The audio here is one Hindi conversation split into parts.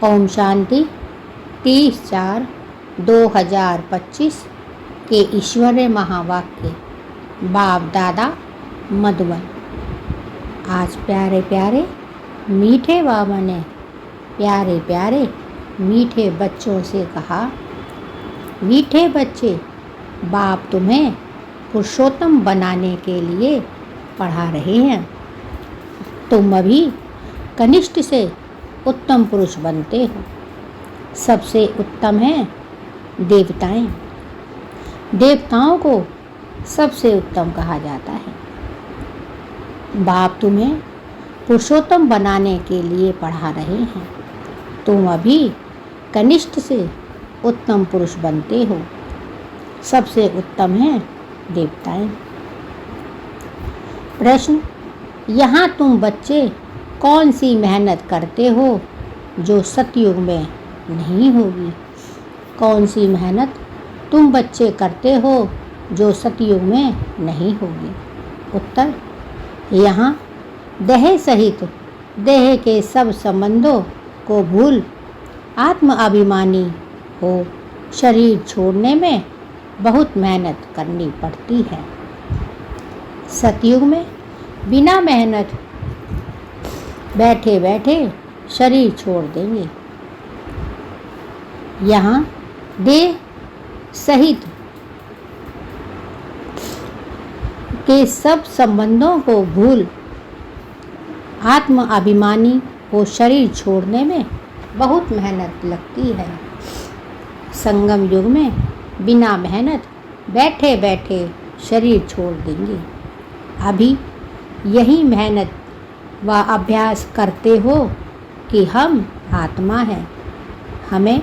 ओम शांति। 30/4/2025 के ईश्वरीय महावाक्य बाप दादा मधुबन। आज प्यारे प्यारे मीठे बाबा ने प्यारे प्यारे मीठे बच्चों से कहा, मीठे बच्चे, बाप तुम्हें पुरुषोत्तम बनाने के लिए पढ़ा रहे हैं। तुम अभी कनिष्ठ से उत्तम पुरुष बनते हो। सबसे उत्तम हैं देवताएं। देवताओं को सबसे उत्तम कहा जाता है। बाप तुम्हें पुरुषोत्तम बनाने के लिए पढ़ा रहे हैं। तुम अभी कनिष्ठ से उत्तम पुरुष बनते हो। सबसे उत्तम हैं देवताएं। प्रश्न, यहाँ तुम बच्चे कौन सी मेहनत करते हो जो सतयुग में नहीं होगी? कौन सी मेहनत तुम बच्चे करते हो जो सतयुग में नहीं होगी? उत्तर, यहाँ देह सहित देह के सब संबंधों को भूल आत्म अभिमानी हो शरीर छोड़ने में बहुत मेहनत करनी पड़ती है। सतयुग में बिना मेहनत बैठे बैठे शरीर छोड़ देंगे। यहाँ देह सहित के सब संबंधों को भूल आत्म अभिमानी हो शरीर छोड़ने में बहुत मेहनत लगती है। संगम युग में बिना मेहनत बैठे बैठे शरीर छोड़ देंगे। अभी यही मेहनत व अभ्यास करते हो कि हम आत्मा हैं। हमें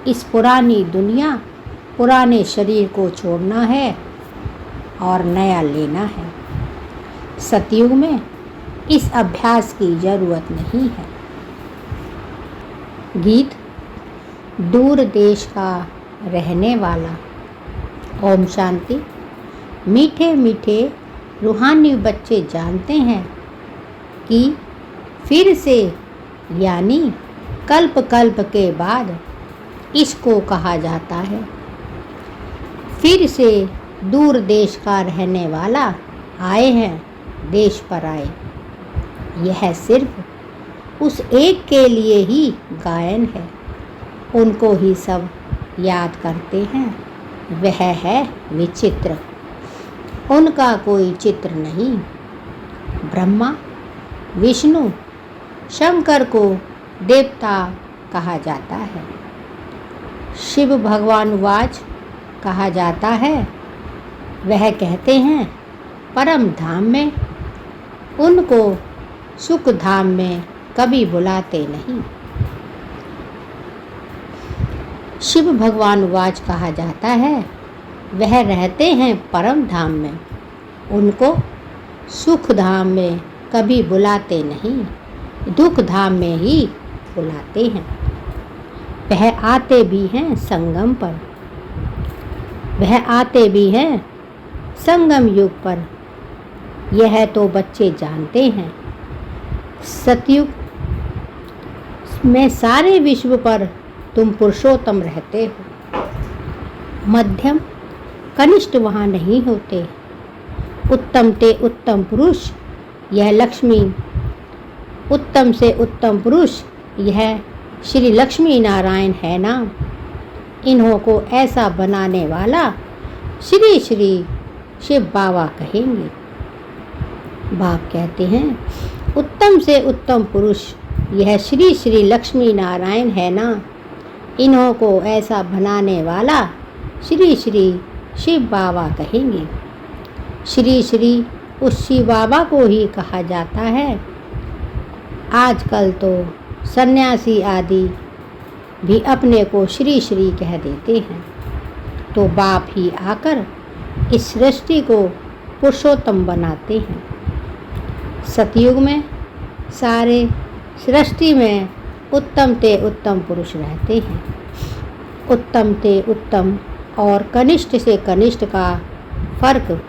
इस पुरानी दुनिया पुराने शरीर को छोड़ना है और नया लेना है। सतयुग में इस अभ्यास की जरूरत नहीं है। गीत। दूर देश का रहने वाला। ओम शांति। मीठे मीठे रूहानी बच्चे जानते हैं कि फिर से यानी कल्प कल्प के बाद इसको कहा जाता है। फिर से दूर देश का रहने वाला आए हैं देश पर आए। यह सिर्फ उस एक के लिए ही गायन है। उनको ही सब याद करते हैं। वह है विचित्र। उनका कोई चित्र नहीं। ब्रह्मा विष्णु शंकर को देवता कहा जाता है। शिव भगवान वाच कहा जाता है। वह कहते हैं परम धाम में। उनको सुख धाम में कभी बुलाते नहीं। शिव भगवान वाच कहा जाता है। वह रहते हैं परम धाम में। उनको सुख धाम में कभी बुलाते नहीं, दुख धाम में ही बुलाते हैं। वह आते भी हैं संगम पर। वह आते भी हैं संगम युग पर। यह तो बच्चे जानते हैं। सतयुग में सारे विश्व पर तुम पुरुषोत्तम रहते हो। मध्यम कनिष्ठ वहाँ नहीं होते। उत्तम ते उत्तम पुरुष यह लक्ष्मी, उत्तम से उत्तम पुरुष यह श्री लक्ष्मी नारायण है नाम। इन्हों को ऐसा बनाने वाला श्री श्री शिव बाबा कहेंगे। बाप कहते हैं उत्तम से उत्तम पुरुष यह श्री श्री लक्ष्मी नारायण है ना। इन्हों को ऐसा बनाने वाला श्री श्री शिव बाबा कहेंगे। श्री श्री उस शिव बाबा को ही कहा जाता है। आजकल तो सन्यासी आदि भी अपने को श्री श्री कह देते हैं। तो बाप ही आकर इस सृष्टि को पुरुषोत्तम बनाते हैं। सतयुग में सारे सृष्टि में उत्तम ते उत्तम पुरुष रहते हैं। उत्तम ते उत्तम और कनिष्ठ से कनिष्ठ का फर्क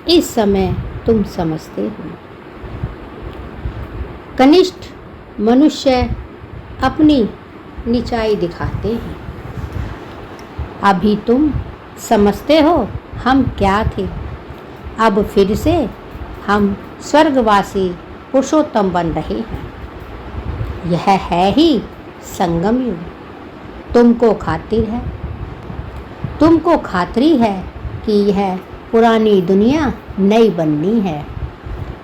इस समय तुम समझते हो। कनिष्ठ मनुष्य अपनी नीचाई दिखाते हैं। अभी तुम समझते हो हम क्या थे, अब फिर से हम स्वर्गवासी पुरुषोत्तम बन रहे हैं। यह है ही संगम युग। तुमको खातिरी है कि यह पुरानी दुनिया नई बननी है।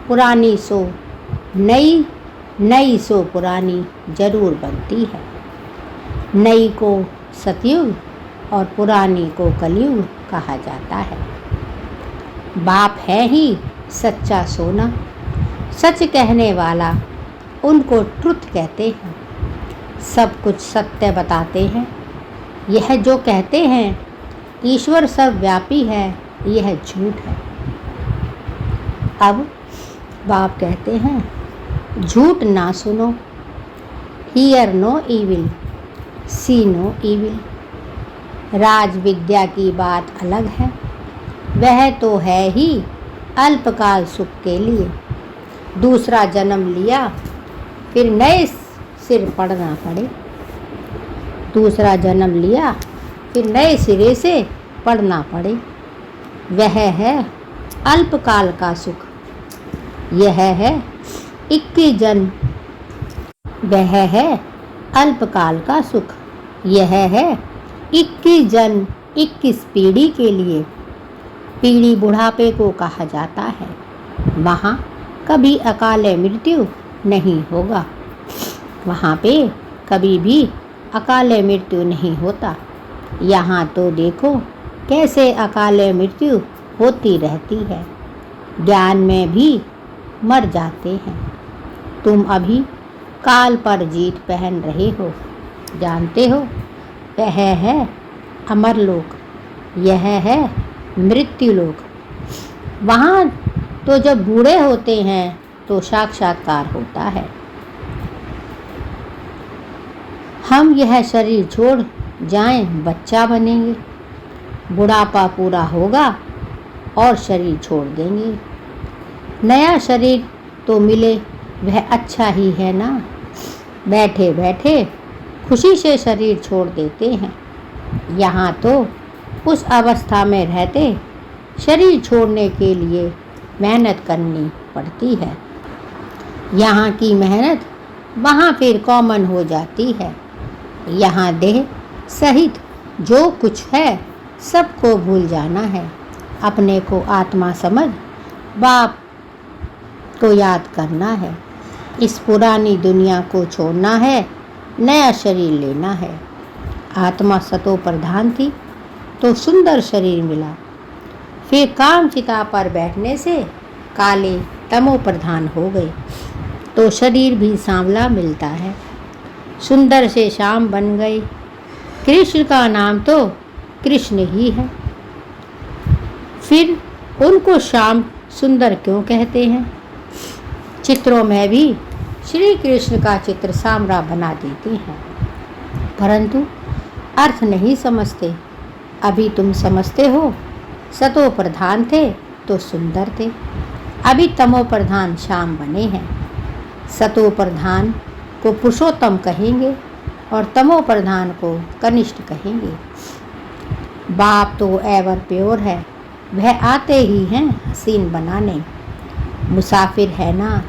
पुरानी सो नई, नई सो पुरानी जरूर बनती है। नई को सतयुग और पुरानी को कलयुग कहा जाता है। बाप है ही सच्चा सोना, सच कहने वाला, उनको ट्रुथ कहते हैं। सब कुछ सत्य बताते हैं। यह जो कहते हैं ईश्वर सर्वव्यापी है, यह झूठ है। अब बाप कहते हैं झूठ ना सुनो, hear no evil, see no evil. राज विद्या की बात अलग है, वह तो है ही अल्पकाल सुख के लिए। दूसरा जन्म लिया फिर नए सिर पढ़ना पड़े। दूसरा जन्म लिया फिर नए सिरे से पढ़ना पड़े। वह है अल्पकाल का सुख। यह है 21 जन्म। वह है अल्पकाल का सुख। यह है 21 जन्म 21 पीढ़ी के लिए। पीढ़ी बुढ़ापे को कहा जाता है। वहाँ कभी अकाले मृत्यु नहीं होगा। वहाँ पे कभी भी अकाले मृत्यु नहीं होता। यहाँ तो देखो कैसे अकाले मृत्यु होती रहती है। ज्ञान में भी मर जाते हैं। तुम अभी काल पर जीत पहन रहे हो। जानते हो वह है अमरलोक, यह है मृत्युलोक। वहाँ तो जब बूढ़े होते हैं तो साक्षात्कार होता है। हम यह शरीर छोड़ जाएं, बच्चा बनेंगे। बुढ़ापा पूरा होगा और शरीर छोड़ देंगे। नया शरीर तो मिले वह अच्छा ही है ना। बैठे बैठे खुशी से शरीर छोड़ देते हैं। यहाँ तो उस अवस्था में रहते शरीर छोड़ने के लिए मेहनत करनी पड़ती है। यहाँ की मेहनत वहाँ फिर कॉमन हो जाती है। यहाँ देह सहित जो कुछ है सबको भूल जाना है। अपने को आत्मा समझ बाप को याद करना है। इस पुरानी दुनिया को छोड़ना है, नया शरीर लेना है। आत्मा सतो प्रधान थी तो सुंदर शरीर मिला। फिर काम चिता पर बैठने से काले तमो प्रधान हो गए तो शरीर भी सांवला मिलता है। सुंदर से श्याम बन गए। कृष्ण का नाम तो कृष्ण ही है। फिर उनको श्याम सुंदर क्यों कहते हैं? चित्रों में भी श्री कृष्ण का चित्र सांवरा बना देते हैं, परंतु अर्थ नहीं समझते। अभी तुम समझते हो सतो प्रधान थे तो सुंदर थे, अभी तमो प्रधान श्याम बने हैं। सतो प्रधान को पुरुषोत्तम कहेंगे और तमो प्रधान को कनिष्ठ कहेंगे। बाप तो एवर प्योर है, वह आते ही हैं हसीन बनाने। मुसाफिर है ना,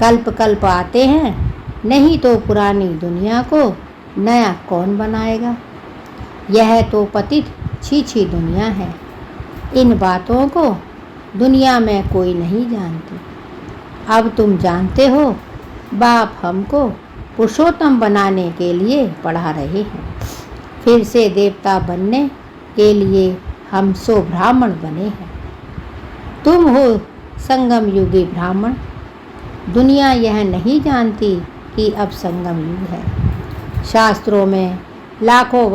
कल्प कल्प आते हैं, नहीं तो पुरानी दुनिया को नया कौन बनाएगा। यह तो पतित छीछी दुनिया है। इन बातों को दुनिया में कोई नहीं जानती। अब तुम जानते हो बाप हमको पुरुषोत्तम बनाने के लिए पढ़ा रहे हैं। फिर से देवता बनने के लिए हम सो ब्राह्मण बने हैं। तुम हो संगम युगी ब्राह्मण। दुनिया यह नहीं जानती कि अब संगम युग है। शास्त्रों में लाखों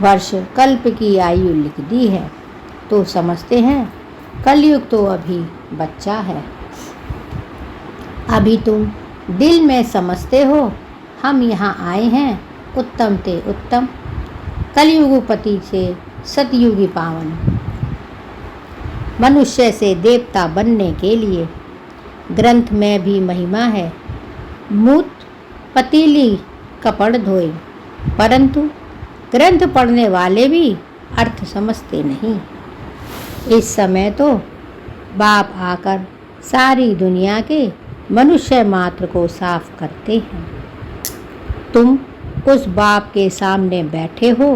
वर्ष कल्प की आयु लिख दी है तो समझते हैं कलयुग तो अभी बच्चा है। अभी तुम दिल में समझते हो हम यहाँ आए हैं उत्तम ते उत्तम, कलयुगपति से सतयुगी पावन, मनुष्य से देवता बनने के लिए। ग्रंथ में भी महिमा है। मूत पतीली कपड़ धोए, परंतु ग्रंथ पढ़ने वाले भी अर्थ समझते नहीं। इस समय तो बाप आकर सारी दुनिया के मनुष्य मात्र को साफ करते हैं। तुम उस बाप के सामने बैठे हो,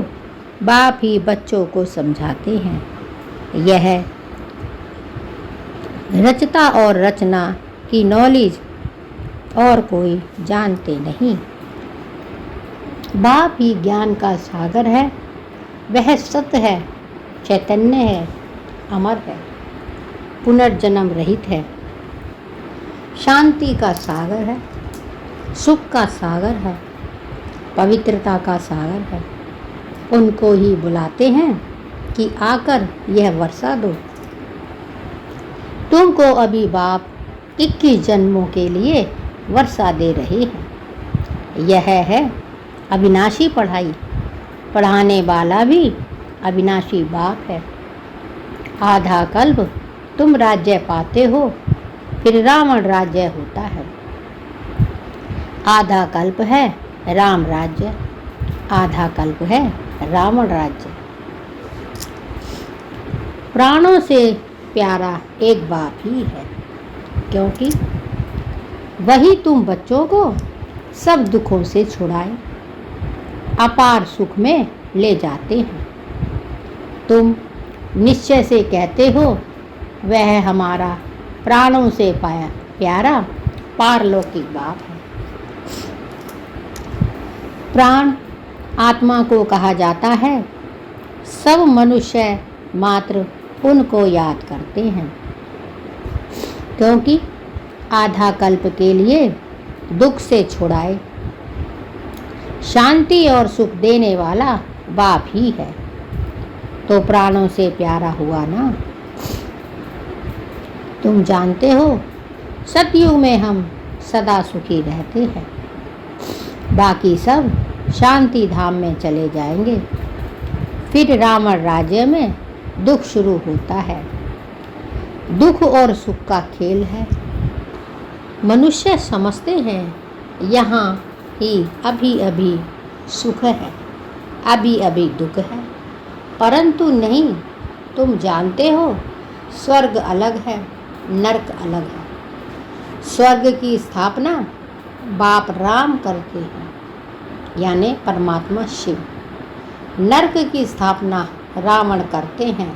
बाप ही बच्चों को समझाते हैं। यह रचता और रचना की नॉलेज और कोई जानते नहीं। बाप ही ज्ञान का सागर है, वह सत्य है, चैतन्य है, अमर है, पुनर्जन्म रहित है, शांति का सागर है, सुख का सागर है, पवित्रता का सागर है। उनको ही बुलाते हैं कि आकर यह वर्षा दो। तुमको अभी बाप 21 जन्मों के लिए वर्षा दे रहे हैं। यह है अविनाशी पढ़ाई, पढ़ाने वाला भी अविनाशी बाप है। आधा कल्प तुम राज्य पाते हो, फिर रावण राज्य होता है। आधा कल्प है राम राज्य, आधा कल्प है रावण राज्य। प्राणों से प्यारा एक बाप ही है, क्योंकि वही तुम बच्चों को सब दुखों से छुड़ाए, अपार सुख में ले जाते हैं। तुम निश्चय से कहते हो वह हमारा प्राणों से प्यारा पारलौकिक बाप है। प्राण आत्मा को कहा जाता है। सब मनुष्य मात्र उनको याद करते हैं, क्योंकि आधा कल्प के लिए दुख से छुड़ाए, शांति और सुख देने वाला बाप ही है, तो प्राणों से प्यारा हुआ ना। तुम जानते हो सतयुग में हम सदा सुखी रहते हैं, बाकी सब शांति धाम में चले जाएंगे। फिर रावण राज्य में दुख शुरू होता है। दुख और सुख का खेल है। मनुष्य समझते हैं यहाँ ही अभी अभी सुख है, अभी अभी दुख है, परंतु नहीं। तुम जानते हो स्वर्ग अलग है, नरक अलग है। स्वर्ग की स्थापना बाप राम करते हैं, यानी परमात्मा शिव। नरक की स्थापना रावण करते हैं,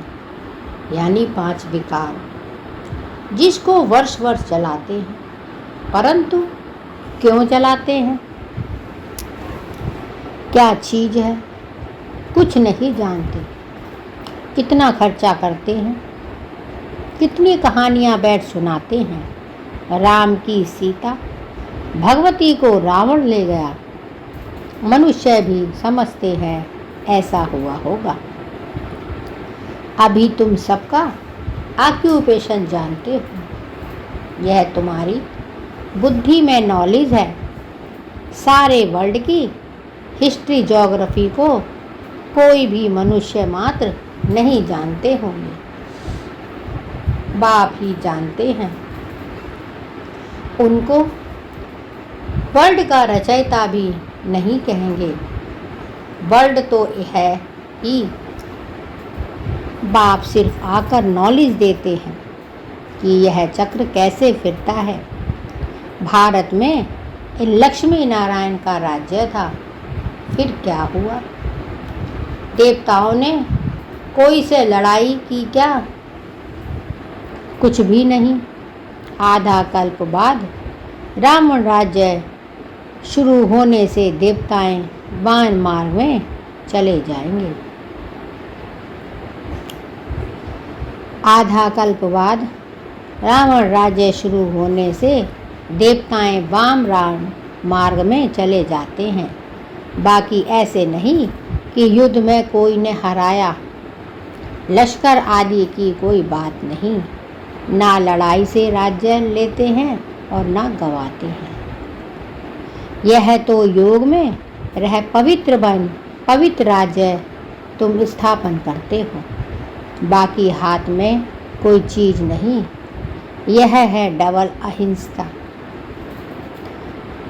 यानी 5 विकार, जिसको वर्ष वर्ष जलाते हैं। परंतु क्यों जलाते हैं, क्या चीज़ है, कुछ नहीं जानते। कितना खर्चा करते हैं, कितनी कहानियाँ बैठ सुनाते हैं। राम की सीता, भगवती को रावण ले गया। मनुष्य भी समझते हैं ऐसा हुआ होगा। अभी तुम सबका ऑक्यूपेशन जानते हो, यह तुम्हारी बुद्धि में नॉलेज है। सारे वर्ल्ड की हिस्ट्री ज्योग्राफी को कोई भी मनुष्य मात्र नहीं जानते होंगे, बाप ही जानते हैं। उनको वर्ल्ड का रचयिता भी नहीं कहेंगे, वर्ल्ड तो है ही। बाप सिर्फ आकर नॉलेज देते हैं कि यह चक्र कैसे फिरता है। भारत में लक्ष्मी नारायण का राज्य था, फिर क्या हुआ? देवताओं ने कोई से लड़ाई की क्या? कुछ भी नहीं। आधा कल्प बाद रावण राज्य शुरू होने से देवताएं वान मार्ग में चले जाएंगे। आधा कल्प बाद रावण राज्य शुरू होने से देवताएं वाम राम मार्ग में चले जाते हैं। बाकी ऐसे नहीं कि युद्ध में कोई ने हराया, लश्कर आदि की कोई बात नहीं। ना लड़ाई से राज्य लेते हैं और ना गवाते हैं। यह तो योग में रह पवित्र बन पवित्र राज्य तुम स्थापन करते हो। बाकी हाथ में कोई चीज़ नहीं। यह है डबल अहिंसा।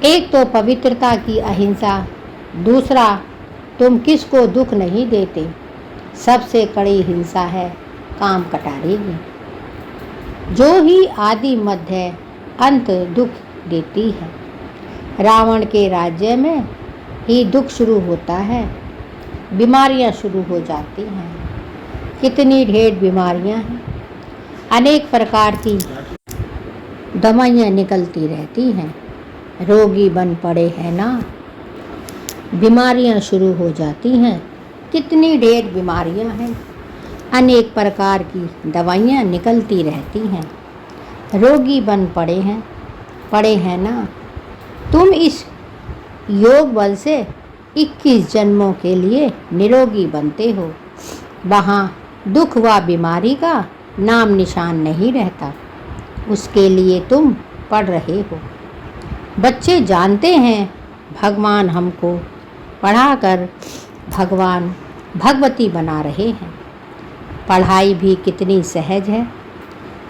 एक तो पवित्रता की अहिंसा, दूसरा तुम किसको दुख नहीं देते। सबसे कड़ी हिंसा है काम कटारे की, जो ही आदि मध्य अंत दुख देती है। रावण के राज्य में ही दुख शुरू होता है, बीमारियां शुरू हो जाती हैं। कितनी ढेर बीमारियां हैं, अनेक प्रकार की दवाइयां निकलती रहती हैं। रोगी बन पड़े हैं ना, बीमारियां शुरू हो जाती हैं। कितनी ढेर बीमारियां हैं, अनेक प्रकार की दवाइयां निकलती रहती हैं। रोगी बन पड़े हैं ना। तुम इस योग बल से 21 जन्मों के लिए निरोगी बनते हो। वहाँ दुख व बीमारी का नाम निशान नहीं रहता। उसके लिए तुम पढ़ रहे हो। बच्चे जानते हैं भगवान हमको पढ़ाकर भगवान भगवती बना रहे हैं। पढ़ाई भी कितनी सहज है।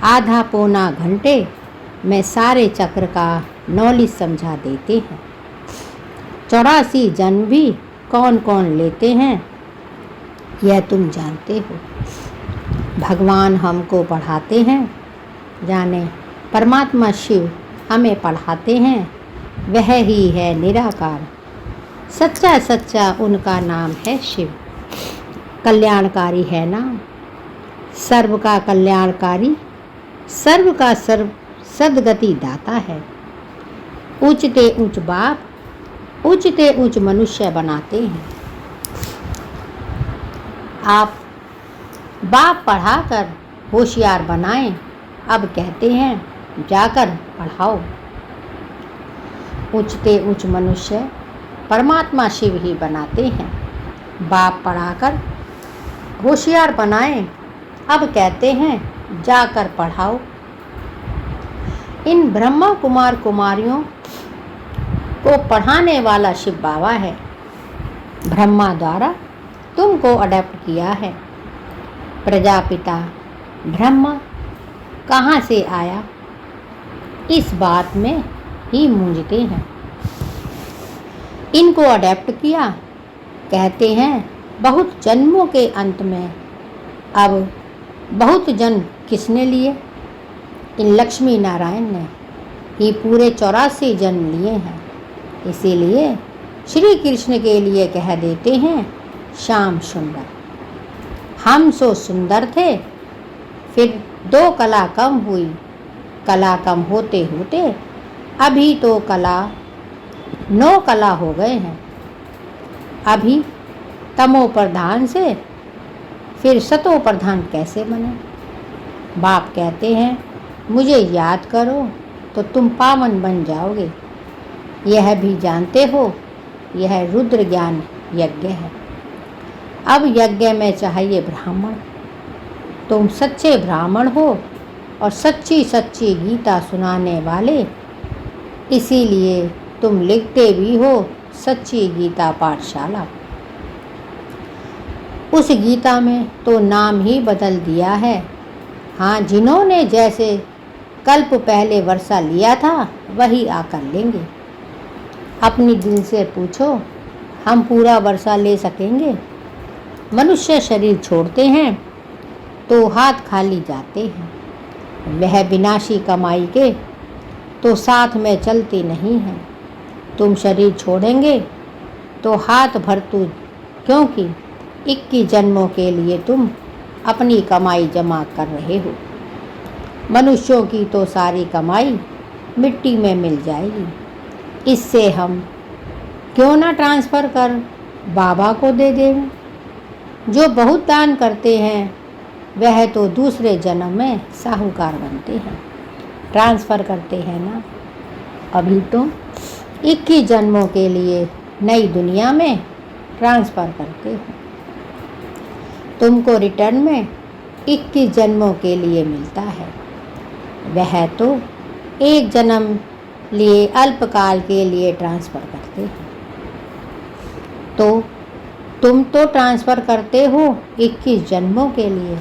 आधा पौना घंटे में सारे चक्र का नॉलेज समझा देते हैं। 84 जन्म भी कौन कौन लेते हैं यह तुम जानते हो। भगवान हमको पढ़ाते हैं, जाने परमात्मा शिव हमें पढ़ाते हैं। वह ही है निराकार, सच्चा सच्चा उनका नाम है शिव। कल्याणकारी है नाम, सर्व का कल्याणकारी, सर्व का सर्व सदगति दाता है। ऊंचते ऊंच बाप, ऊंचते ऊंच मनुष्य बनाते हैं। आप बाप पढ़ाकर होशियार बनाएं, अब कहते हैं जाकर पढ़ाओ। ऊंचते ऊंच मनुष्य परमात्मा शिव ही बनाते हैं। बाप पढ़ाकर होशियार बनाएं, अब कहते हैं जाकर पढ़ाओ। इन ब्रह्मा कुमार कुमारियों को पढ़ाने वाला शिव बाबा है। ब्रह्मा द्वारा तुमको अडॉप्ट किया है। प्रजापिता ब्रह्मा कहाँ से आया, इस बात में ही मूंझते हैं। इनको अडॉप्ट किया, कहते हैं बहुत जन्मों के अंत में। अब बहुत जन्म किसने लिए? इन लक्ष्मी नारायण ने ही पूरे 84 जन्म लिए हैं। इसीलिए श्री कृष्ण के लिए कह देते हैं श्याम सुंदर। हम सो सुंदर थे, फिर 2 कला कम हुई। कला कम होते होते अभी तो 9 कला हो गए हैं। अभी तमो प्रधान से फिर सतो प्रधान कैसे बने? बाप कहते हैं मुझे याद करो तो तुम पावन बन जाओगे। यह भी जानते हो यह रुद्र ज्ञान यज्ञ है। अब यज्ञ में चाहिए ब्राह्मण। तुम सच्चे ब्राह्मण हो और सच्ची सच्ची गीता सुनाने वाले, इसीलिए तुम लिखते भी हो सच्ची गीता पाठशाला। उस गीता में तो नाम ही बदल दिया है। हाँ, जिन्होंने जैसे कल्प पहले वर्षा लिया था वही आकर लेंगे। अपनी दिल से पूछो हम पूरा वर्षा ले सकेंगे? मनुष्य शरीर छोड़ते हैं तो हाथ खाली जाते हैं। वह विनाशी कमाई के तो साथ में चलती नहीं है। तुम शरीर छोड़ेंगे तो हाथ भरतू, क्योंकि 21 जन्मों के लिए तुम अपनी कमाई जमा कर रहे हो। मनुष्यों की तो सारी कमाई मिट्टी में मिल जाएगी। इससे हम क्यों ना ट्रांसफ़र कर बाबा को दे दें। जो बहुत दान करते हैं वह तो दूसरे जन्म में साहूकार बनते हैं। ट्रांसफ़र करते हैं ना। अभी तो 21 जन्मों के लिए नई दुनिया में ट्रांसफ़र करते हो। तुमको रिटर्न में 21 जन्मों के लिए मिलता है। वह तो एक जन्म लिए अल्पकाल के लिए ट्रांसफ़र करते हैं। तो तुम तो ट्रांसफ़र करते हो 21 जन्मों के लिए।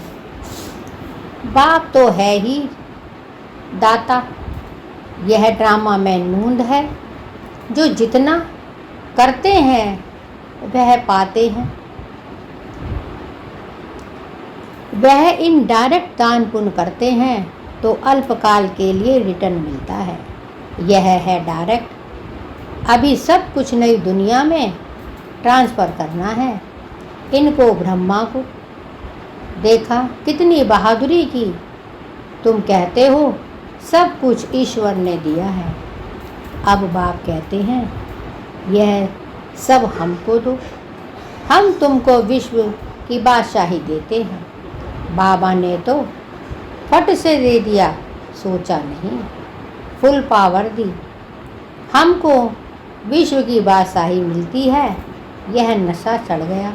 बाप तो है ही दाता। यह ड्रामा में नूंद है। जो जितना करते हैं वह पाते हैं। वह इनडायरेक्ट दान पुण्य करते हैं तो अल्पकाल के लिए रिटर्न मिलता है। यह है डायरेक्ट। अभी सब कुछ नई दुनिया में ट्रांसफ़र करना है। इनको ब्रह्मा को देखा, कितनी बहादुरी की। तुम कहते हो सब कुछ ईश्वर ने दिया है। अब बाप कहते हैं यह सब हमको दो, हम तुमको विश्व की बादशाही देते हैं। बाबा ने तो फट से दे दिया, सोचा नहीं, फुल पावर दी। हमको विश्व की बादशाही मिलती है, यह नशा चढ़ गया।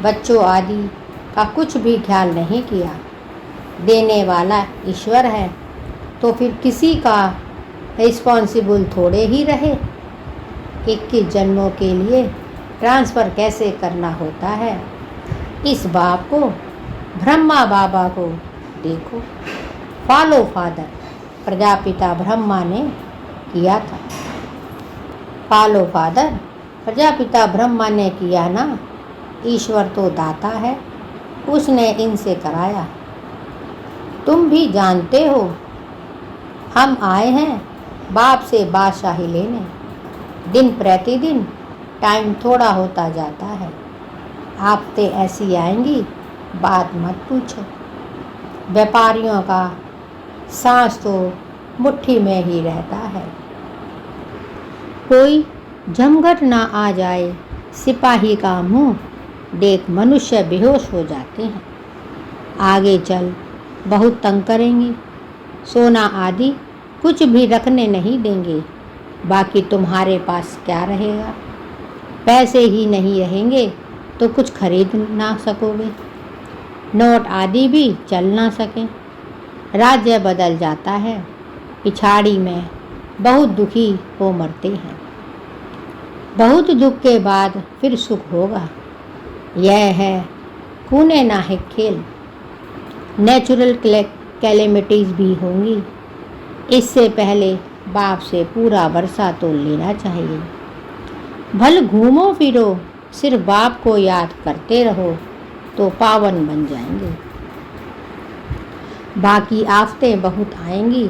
बच्चों आदि का कुछ भी ख्याल नहीं किया। देने वाला ईश्वर है तो फिर किसी का रिस्पॉन्सिबल थोड़े ही रहे। 21 जन्मों के लिए ट्रांसफ़र कैसे करना होता है, इस बाप को, ब्रह्मा बाबा को देखो। फॉलो फादर प्रजापिता ब्रह्मा ने किया था। फॉलो फादर प्रजापिता ब्रह्मा ने किया ना। ईश्वर तो दाता है, उसने इनसे कराया। तुम भी जानते हो हम आए हैं बाप से बादशाही लेने। दिन प्रतिदिन टाइम थोड़ा होता जाता है। आफतें ऐसी आएंगी, बात मत पूछो। व्यापारियों का सांस तो मुट्ठी में ही रहता है। कोई जमघट ना आ जाए, सिपाही का मुंह देख मनुष्य बेहोश हो जाते हैं। आगे चल बहुत तंग करेंगे, सोना आदि कुछ भी रखने नहीं देंगे। बाकी तुम्हारे पास क्या रहेगा? पैसे ही नहीं रहेंगे तो कुछ खरीद ना सकोगे, नोट आदि भी चल ना सकें। राज्य बदल जाता है, पिछाड़ी में बहुत दुखी हो मरते हैं। बहुत दुख के बाद फिर सुख होगा। यह है कूने नाहिक खेल। नेचुरल कैलेमिटीज़ भी होंगी। इससे पहले बाप से पूरा वर्षा तो लेना चाहिए। भल घूमो फिरो, सिर्फ बाप को याद करते रहो तो पावन बन जाएंगे। बाकी आफतें बहुत आएंगी,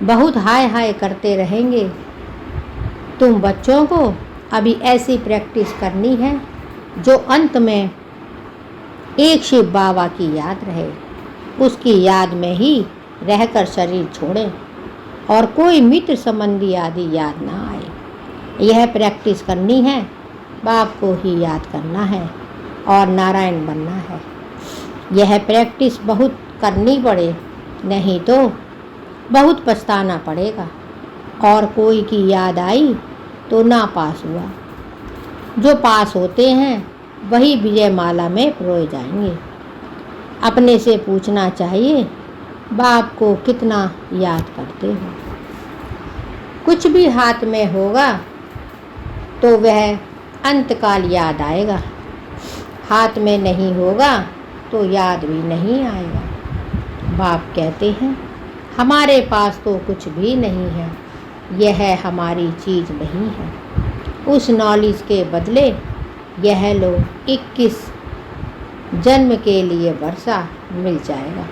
बहुत हाय हाय करते रहेंगे। तुम बच्चों को अभी ऐसी प्रैक्टिस करनी है जो अंत में एक शिव बाबा की याद रहे, उसकी याद में ही रहकर शरीर छोड़ें और कोई मित्र संबंधी आदि याद ना आए। यह प्रैक्टिस करनी है, बाप को ही याद करना है और नारायण बनना है। यह प्रैक्टिस बहुत करनी पड़े, नहीं तो बहुत पछताना पड़ेगा। और कोई की याद आई तो ना पास हुआ। जो पास होते हैं वही विजय माला में परोए जाएंगे। अपने से पूछना चाहिए बाप को कितना याद करते हो। कुछ भी हाथ में होगा तो वह अंतकाल याद आएगा, हाथ में नहीं होगा तो याद भी नहीं आएगा। बाप कहते हैं हमारे पास तो कुछ भी नहीं है, यह हमारी चीज़ नहीं है। उस नॉलेज के बदले यह लो 21 जन्म के लिए वर्षा मिल जाएगा,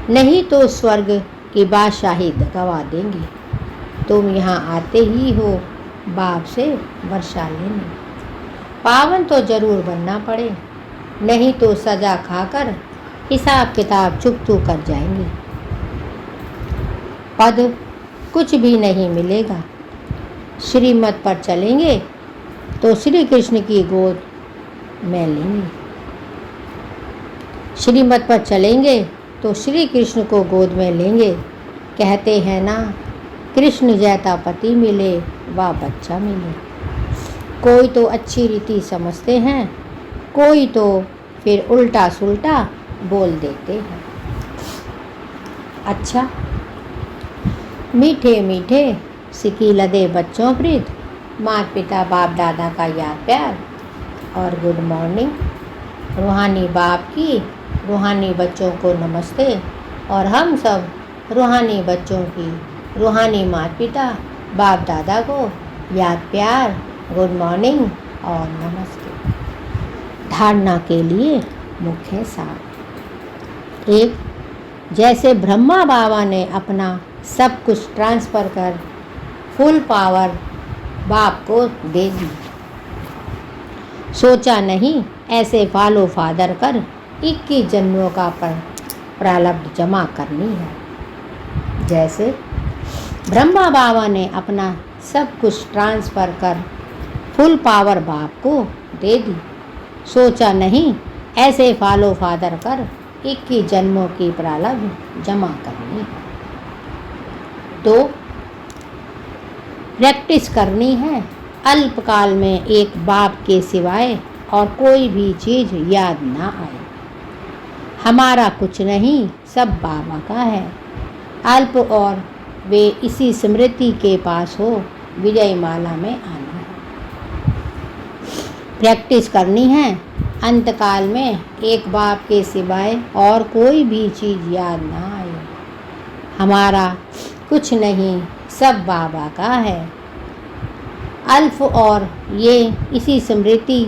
नहीं तो स्वर्ग की बादशाही गवा देंगे। तुम यहाँ आते ही हो बाप से वर्षा लेने। पावन तो जरूर बनना पड़े, नहीं तो सजा खाकर हिसाब किताब चुक कर जाएंगे। पद कुछ भी नहीं मिलेगा। श्रीमत पर चलेंगे तो श्री कृष्ण की गोद में लेंगे। श्रीमत पर चलेंगे तो श्री कृष्ण को गोद में लेंगे। कहते हैं ना, कृष्ण जैसा पति मिले व बच्चा मिले। कोई तो अच्छी रीति समझते हैं, कोई तो फिर उल्टा सुल्टा बोल देते हैं। अच्छा, मीठे मीठे सिकी लदे बच्चों प्रीत, माता पिता बाप दादा का याद प्यार और गुड मॉर्निंग। रूहानी बाप की रूहानी बच्चों को नमस्ते और हम सब रूहानी बच्चों की रूहानी माता पिता बाप दादा को याद प्यार, गुड मॉर्निंग और नमस्ते। धारणा के लिए मुख्य सार। 1, जैसे ब्रह्मा बाबा ने अपना सब कुछ ट्रांसफ़र कर फुल पावर बाप को दे दी, सोचा नहीं ऐसे फॉलो फादर कर 21 जन्मों का प्रारब्ध जमा करनी है। जैसे ब्रह्मा बाबा ने अपना सब कुछ ट्रांसफ़र कर फुल पावर बाप को दे दी, सोचा नहीं ऐसे फॉलो फादर कर 21 जन्मों की प्रारब्ध जमा करनी है। 2, प्रैक्टिस करनी है अल्पकाल में एक बाप के सिवाय और कोई भी चीज़ याद ना आए। हमारा कुछ नहीं, सब बाबा का है। अल्प और वे इसी स्मृति के पास हो, विजय माला में आना है। प्रैक्टिस करनी है अंतकाल में एक बाप के सिवाय और कोई भी चीज़ याद ना आए। हमारा कुछ नहीं, सब बाबा का है। अल्फ और ये इसी स्मृति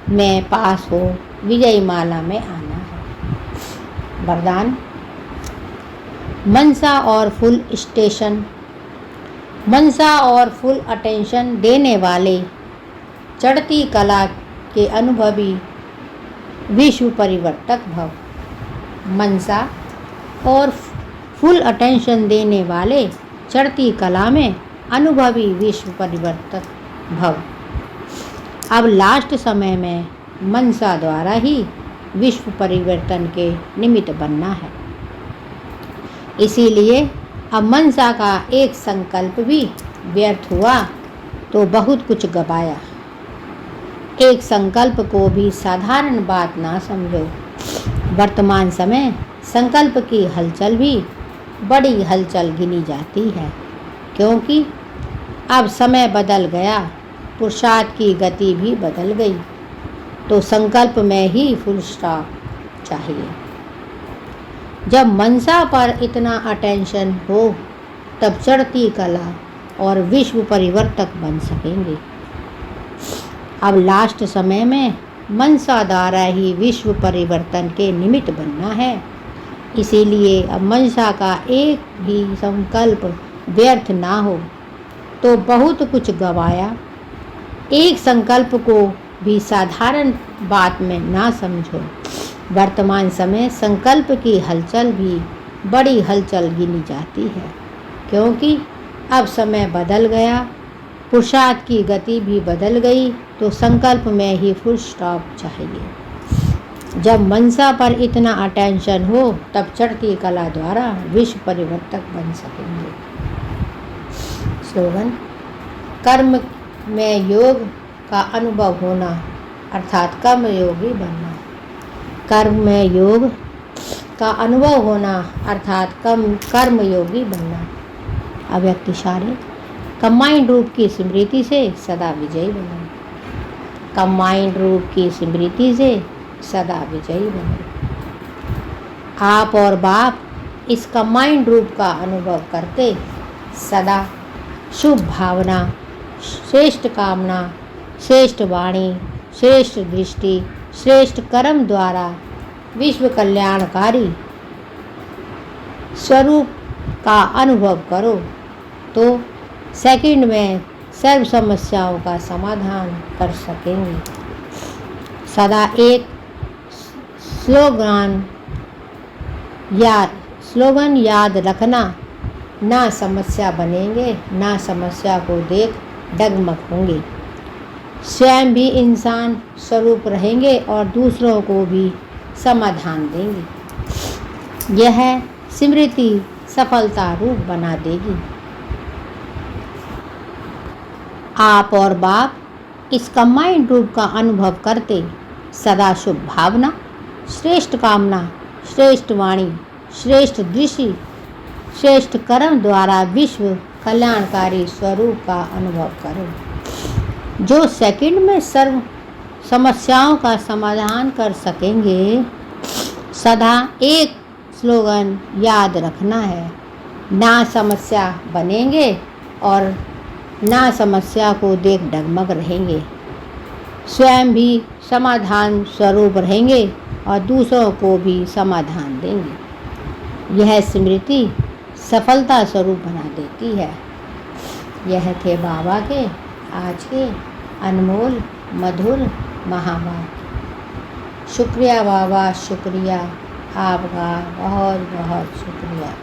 में पास हो, विजय माला में आना है। वरदान। मनसा और फुल स्टेशन, मनसा और फुल अटेंशन देने वाले चढ़ती कला के अनुभवी विश्व परिवर्तक भव। मनसा और फुल अटेंशन देने वाले चढ़ती कला में अनुभवी विश्व परिवर्तक भव। अब लास्ट समय में मनसा द्वारा ही विश्व परिवर्तन के निमित्त बनना है। इसीलिए अब मनसा का एक संकल्प भी व्यर्थ हुआ तो बहुत कुछ गवाया। एक संकल्प को भी साधारण बात ना समझो। वर्तमान समय संकल्प की हलचल भी बड़ी हलचल गिनी जाती है, क्योंकि अब समय बदल गया, पुरुषार्थ की गति भी बदल गई, तो संकल्प में ही फुल स्टॉप चाहिए। जब मनसा पर इतना अटेंशन हो तब चढ़ती कला और विश्व परिवर्तक बन सकेंगे। अब लास्ट समय में मनसा द्वारा ही विश्व परिवर्तन के निमित्त बनना है। इसीलिए अब मनसा का एक भी संकल्प व्यर्थ ना हो तो बहुत कुछ गवाया। एक संकल्प को भी साधारण बात में ना समझो। वर्तमान समय संकल्प की हलचल भी बड़ी हलचल गिनी जाती है, क्योंकि अब समय बदल गया, पुरुषार्थ की गति भी बदल गई, तो संकल्प में ही फुल स्टॉप चाहिए। जब मनसा पर इतना अटेंशन हो तब चढ़ती कला द्वारा विश्व परिवर्तक बन सकेंगे। स्लोगन। कर्म में योग का अनुभव होना अर्थात कर्मयोगी बनना। कर्म में योग का अनुभव होना अर्थात कर्मयोगी बनना। अव्यक्त इशारे। कंबाइंड रूप की स्मृति से सदा विजयी बनो। कंबाइंड रूप की स्मृति से सदा विजयी बनो। आप और बाप इस कंबाइंड रूप का अनुभव करते सदा शुभ भावना, श्रेष्ठ कामना, श्रेष्ठ वाणी, श्रेष्ठ दृष्टि, श्रेष्ठ कर्म द्वारा विश्व कल्याणकारी स्वरूप का अनुभव करो तो सेकंड में सर्व समस्याओं का समाधान कर सकेंगे। सदा एक स्लोगन याद रखना, ना समस्या बनेंगे, ना समस्या को देख डगमग होंगे। स्वयं भी इंसान स्वरूप रहेंगे और दूसरों को भी समाधान देंगे। यह स्मृति सफलता रूप बना देगी। आप और बाप इस कंबाइंड रूप का अनुभव करते सदा शुभ भावना, श्रेष्ठ कामना, श्रेष्ठ वाणी, श्रेष्ठ दृष्टि, श्रेष्ठ कर्म द्वारा विश्व कल्याणकारी स्वरूप का अनुभव करो, जो सेकंड में सर्व समस्याओं का समाधान कर सकेंगे। सदा एक स्लोगन याद रखना है, ना समस्या बनेंगे और ना समस्या को देख डगमग रहेंगे, स्वयं भी समाधान स्वरूप रहेंगे और दूसरों को भी समाधान देंगे। यह स्मृति सफलता स्वरूप बना देती है। यह थे बाबा के आज के अनमोल मधुर महावाक्य। शुक्रिया बाबा, शुक्रिया, आपका बहुत बहुत शुक्रिया।